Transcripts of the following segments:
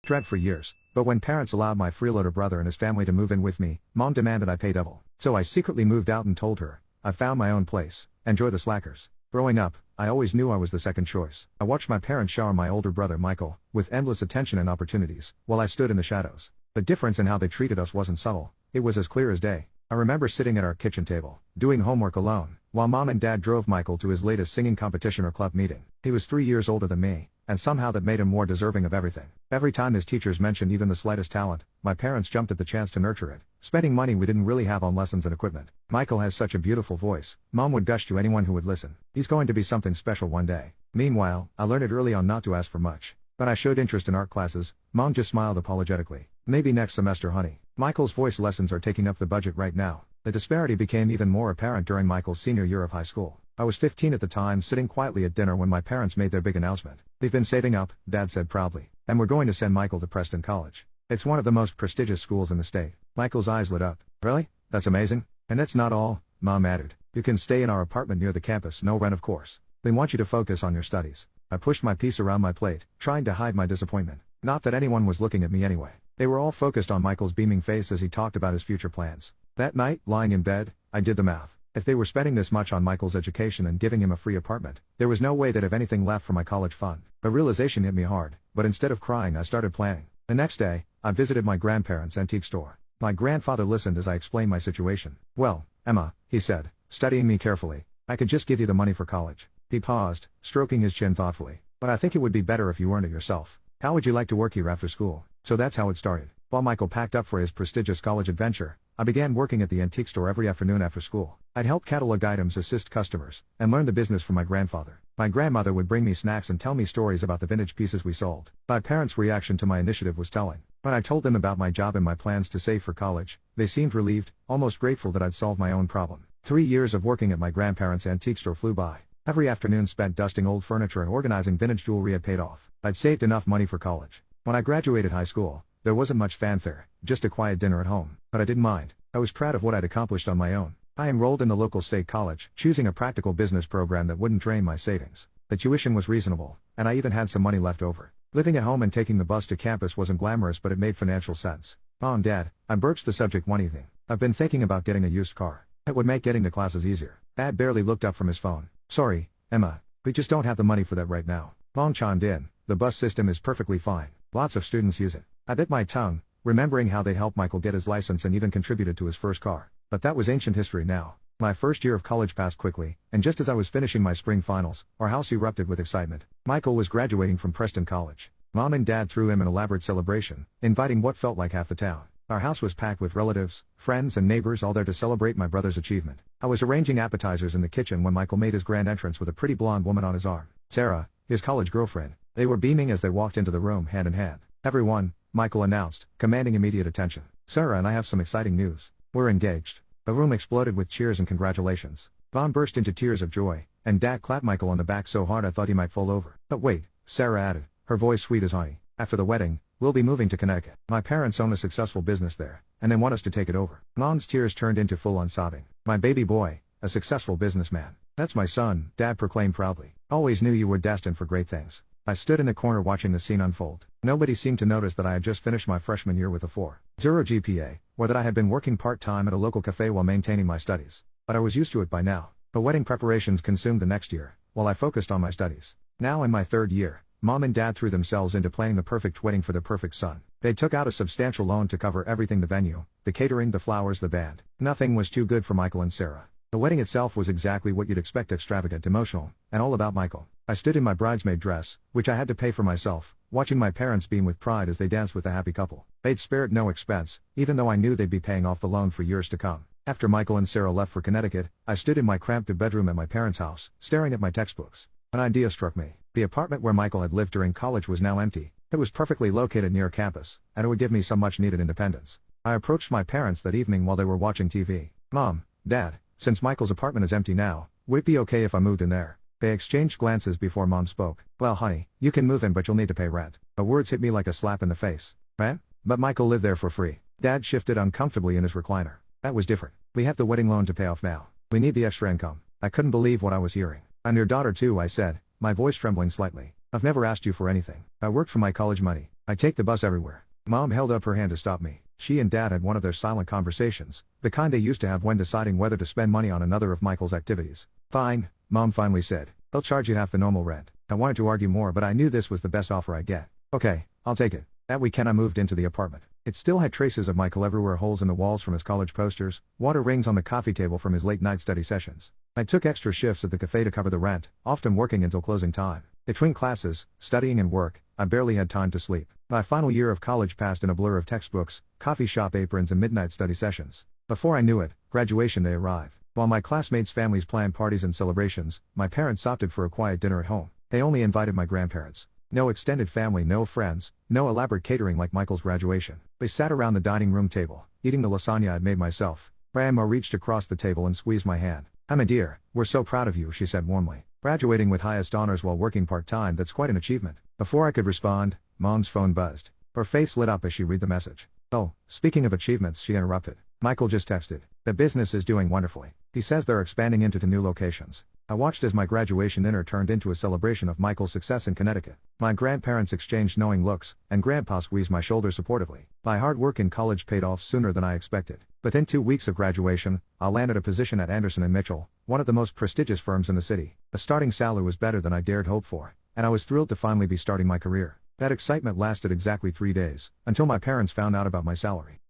dread for years, but when parents allowed my freeloader brother and his family to move in with me, Mom demanded I pay double. So I secretly moved out and told her, I found my own place, enjoy the slackers. Growing up, I always knew I was the second choice. I watched my parents shower my older brother Michael, with endless attention and opportunities, while I stood in the shadows. The difference in how they treated us wasn't subtle, it was as clear as day. I remember sitting at our kitchen table, doing homework alone, while Mom and Dad drove Michael to his latest singing competition or club meeting. He was 3 years older than me, and somehow that made him more deserving of everything. Every time his teachers mentioned even the slightest talent, my parents jumped at the chance to nurture it, spending money we didn't really have on lessons and equipment. Michael has such a beautiful voice, Mom would gush to anyone who would listen. He's going to be something special one day. Meanwhile, I learned it early on not to ask for much. When I showed interest in art classes, Mom just smiled apologetically. Maybe next semester, honey. Michael's voice lessons are taking up the budget right now. The disparity became even more apparent during Michael's senior year of high school. I was 15 at the time, sitting quietly at dinner when my parents made their big announcement. We've been saving up, Dad said proudly, and we're going to send Michael to Preston College. It's one of the most prestigious schools in the state. Michael's eyes lit up. Really? That's amazing. And that's not all, Mom added. You can stay in our apartment near the campus, no rent of course. We want you to focus on your studies. I pushed my piece around my plate, trying to hide my disappointment. Not that anyone was looking at me anyway. They were all focused on Michael's beaming face as he talked about his future plans. That night, lying in bed, I did the math. If they were spending this much on Michael's education and giving him a free apartment, there was no way they'd have anything left for my college fund. The realization hit me hard, but instead of crying I started planning. The next day, I visited my grandparents' antique store. My grandfather listened as I explained my situation. Well, Emma, he said, studying me carefully, I could just give you the money for college. He paused, stroking his chin thoughtfully. But I think it would be better if you earned it yourself. How would you like to work here after school? So that's how it started. While Michael packed up for his prestigious college adventure, I began working at the antique store every afternoon after school. I'd help catalog items, assist customers, and learn the business from my grandfather. My grandmother would bring me snacks and tell me stories about the vintage pieces we sold. My parents' reaction to my initiative was telling. When I told them about my job and my plans to save for college, they seemed relieved, almost grateful that I'd solved my own problem. 3 years of working at my grandparents' antique store flew by. Every afternoon spent dusting old furniture and organizing vintage jewelry had paid off. I'd saved enough money for college. When I graduated high school, there wasn't much fanfare, just a quiet dinner at home. But I didn't mind. I was proud of what I'd accomplished on my own. I enrolled in the local state college, choosing a practical business program that wouldn't drain my savings. The tuition was reasonable, and I even had some money left over. Living at home and taking the bus to campus wasn't glamorous, but it made financial sense. Mom, Dad, I broached the subject one evening. I've been thinking about getting a used car. It would make getting to classes easier. Dad barely looked up from his phone. Sorry, Emma, we just don't have the money for that right now. Mom chimed in. The bus system is perfectly fine. Lots of students use it. I bit my tongue, remembering how they'd helped Michael get his license and even contributed to his first car. But that was ancient history now. My first year of college passed quickly, and just as I was finishing my spring finals, our house erupted with excitement. Michael was graduating from Preston College. Mom and Dad threw him an elaborate celebration, inviting what felt like half the town. Our house was packed with relatives, friends and neighbors all there to celebrate my brother's achievement. I was arranging appetizers in the kitchen when Michael made his grand entrance with a pretty blonde woman on his arm. Sarah, his college girlfriend. They were beaming as they walked into the room hand in hand. Everyone, Michael announced, commanding immediate attention. Sarah and I have some exciting news. We're engaged. The room exploded with cheers and congratulations. Mom burst into tears of joy, and Dad clapped Michael on the back so hard I thought he might fall over. But wait, Sarah added, her voice sweet as honey. After the wedding, we'll be moving to Connecticut. My parents own a successful business there, and they want us to take it over. Mom's tears turned into full-on sobbing. My baby boy, a successful businessman. That's my son, Dad proclaimed proudly. Always knew you were destined for great things. I stood in the corner watching the scene unfold. Nobody seemed to notice that I had just finished my freshman year with a 4.0 GPA, or that I had been working part-time at a local cafe while maintaining my studies. But I was used to it by now. The wedding preparations consumed the next year, while I focused on my studies. Now in my third year, Mom and Dad threw themselves into planning the perfect wedding for their perfect son. They took out a substantial loan to cover everything: the venue, the catering, the flowers, the band. Nothing was too good for Michael and Sarah. The wedding itself was exactly what you'd expect: extravagant, emotional, and all about Michael. I stood in my bridesmaid dress, which I had to pay for myself, watching my parents beam with pride as they danced with the happy couple. They'd spared no expense, even though I knew they'd be paying off the loan for years to come. After Michael and Sarah left for Connecticut, I stood in my cramped bedroom at my parents' house, staring at my textbooks. An idea struck me. The apartment where Michael had lived during college was now empty. It was perfectly located near campus, and it would give me some much-needed independence. I approached my parents that evening while they were watching TV. Mom, Dad, since Michael's apartment is empty now, would it be okay if I moved in there? They exchanged glances before Mom spoke. Well, honey, you can move in, but you'll need to pay rent. The words hit me like a slap in the face. Rent? But Michael lived there for free. Dad shifted uncomfortably in his recliner. That was different. We have the wedding loan to pay off now. We need the extra income. I couldn't believe what I was hearing. I'm your daughter too, I said, my voice trembling slightly. I've never asked you for anything. I worked for my college money. I take the bus everywhere. Mom held up her hand to stop me. She and Dad had one of their silent conversations, the kind they used to have when deciding whether to spend money on another of Michael's activities. Fine, Mom finally said. They'll charge you half the normal rent. I wanted to argue more, but I knew this was the best offer I'd get. Okay, I'll take it. That weekend I moved into the apartment. It still had traces of Michael everywhere, holes in the walls from his college posters, water rings on the coffee table from his late night study sessions. I took extra shifts at the cafe to cover the rent, often working until closing time. Between classes, studying and work, I barely had time to sleep. My final year of college passed in a blur of textbooks, coffee shop aprons and midnight study sessions. Before I knew it, graduation day arrived. While my classmates' families planned parties and celebrations, my parents opted for a quiet dinner at home. They only invited my grandparents. No extended family, no friends, no elaborate catering like Michael's graduation. They sat around the dining room table, eating the lasagna I'd made myself. Grandma reached across the table and squeezed my hand. "Emma dear, we're so proud of you," she said warmly. "Graduating with highest honors while working part-time, that's quite an achievement." Before I could respond, Mom's phone buzzed. Her face lit up as she read the message. "Oh, speaking of achievements," she interrupted. "Michael just texted. The business is doing wonderfully. He says they're expanding into 2 new locations." I watched as my graduation dinner turned into a celebration of Michael's success in Connecticut. My grandparents exchanged knowing looks, and Grandpa squeezed my shoulder supportively. My hard work in college paid off sooner than I expected. Within 2 weeks of graduation, I landed a position at Anderson & Mitchell, one of the most prestigious firms in the city. The starting salary was better than I dared hope for, and I was thrilled to finally be starting my career. That excitement lasted exactly 3 days, until my parents found out about my salary.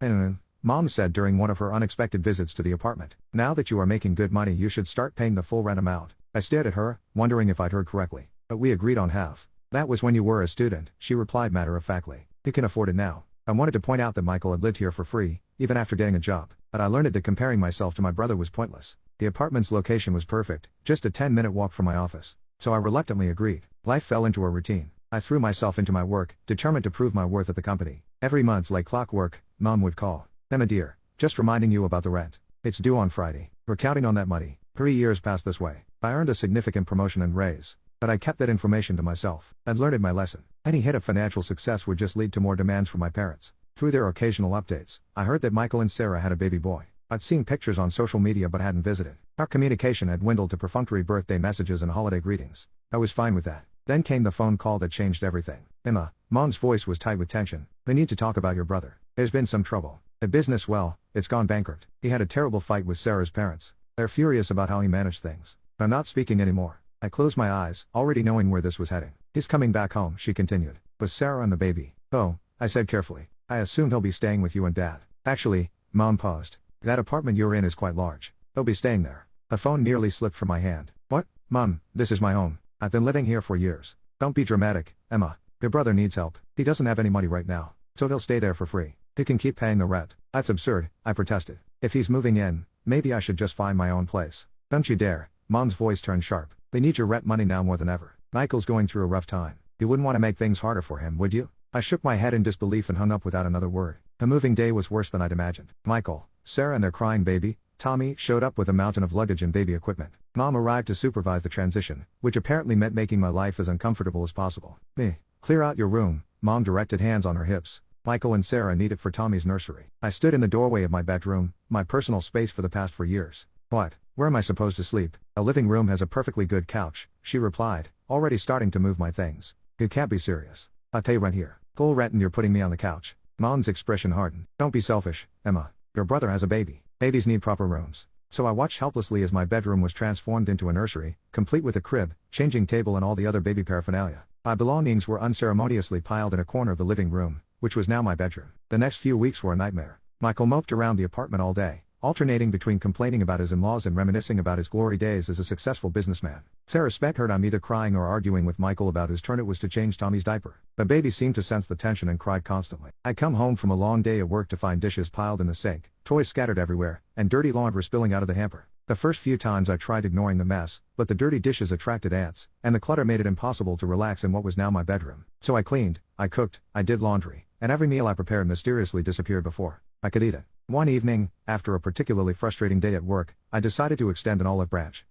Mom said during one of her unexpected visits to the apartment, "Now that you are making good money, you should start paying the full rent amount." I stared at her, wondering if I'd heard correctly. "But we agreed on half." "That was when you were a student," she replied matter-of-factly. "You can afford it now." I wanted to point out that Michael had lived here for free, even after getting a job, but I learned that comparing myself to my brother was pointless. The apartment's location was perfect, just a 10-minute walk from my office. So I reluctantly agreed. Life fell into a routine. I threw myself into my work, determined to prove my worth at the company. Every month, like clockwork, Mom would call. "Emma dear, just reminding you about the rent. It's due on Friday. We're counting on that money." 3 years passed this way. I earned a significant promotion and raise, but I kept that information to myself. I'd learned my lesson. Any hit of financial success would just lead to more demands from my parents. Through their occasional updates, I heard that Michael and Sarah had a baby boy. I'd seen pictures on social media but hadn't visited. Our communication had dwindled to perfunctory birthday messages and holiday greetings. I was fine with that. Then came the phone call that changed everything. "Emma," Mom's voice was tight with tension. "We need to talk about your brother. There's been some trouble. The business, well, it's gone bankrupt. He had a terrible fight with Sarah's parents. They're furious about how he managed things. I'm not speaking anymore." I closed my eyes, already knowing where this was heading. "He's coming back home," she continued, "with Sarah and the baby." "Oh," I said carefully. "I assumed he'll be staying with you and Dad." "Actually," Mom paused. "That apartment you're in is quite large. He'll be staying there." The phone nearly slipped from my hand. "What? Mom, this is my home. I've been living here for years." "Don't be dramatic, Emma. Your brother needs help. He doesn't have any money right now, so he'll stay there for free. He can keep paying the rent." "That's absurd," I protested. "If he's moving in, maybe I should just find my own place." "Don't you dare." Mom's voice turned sharp. "They need your rent money now more than ever. Michael's going through a rough time. You wouldn't want to make things harder for him, would you?" I shook my head in disbelief and hung up without another word. The moving day was worse than I'd imagined. Michael, Sarah and their crying baby, Tommy, showed up with a mountain of luggage and baby equipment. Mom arrived to supervise the transition, which apparently meant making my life as uncomfortable as possible. "Clear out your room," Mom directed, hands on her hips. "Michael and Sarah need it for Tommy's nursery." I stood in the doorway of my bedroom, my personal space for the past 4 years. "What? Where am I supposed to sleep?" "A living room has a perfectly good couch," she replied, already starting to move my things. "You can't be serious. I pay rent here." "Full rent and you're putting me on the couch." Mom's expression hardened. "Don't be selfish, Emma. Your brother has a baby. Babies need proper rooms." So I watched helplessly as my bedroom was transformed into a nursery, complete with a crib, changing table and all the other baby paraphernalia. My belongings were unceremoniously piled in a corner of the living room, which was now my bedroom. The next few weeks were a nightmare. Michael moped around the apartment all day, alternating between complaining about his in-laws and reminiscing about his glory days as a successful businessman. Sarah spent her time either crying or arguing with Michael about whose turn it was to change Tommy's diaper. The baby seemed to sense the tension and cried constantly. I'd come home from a long day at work to find dishes piled in the sink, toys scattered everywhere, and dirty laundry spilling out of the hamper. The first few times I tried ignoring the mess, but the dirty dishes attracted ants, and the clutter made it impossible to relax in what was now my bedroom. So I cleaned, I cooked, I did laundry, and every meal I prepared mysteriously disappeared before I could eat it. One evening, after a particularly frustrating day at work, I decided to extend an olive branch.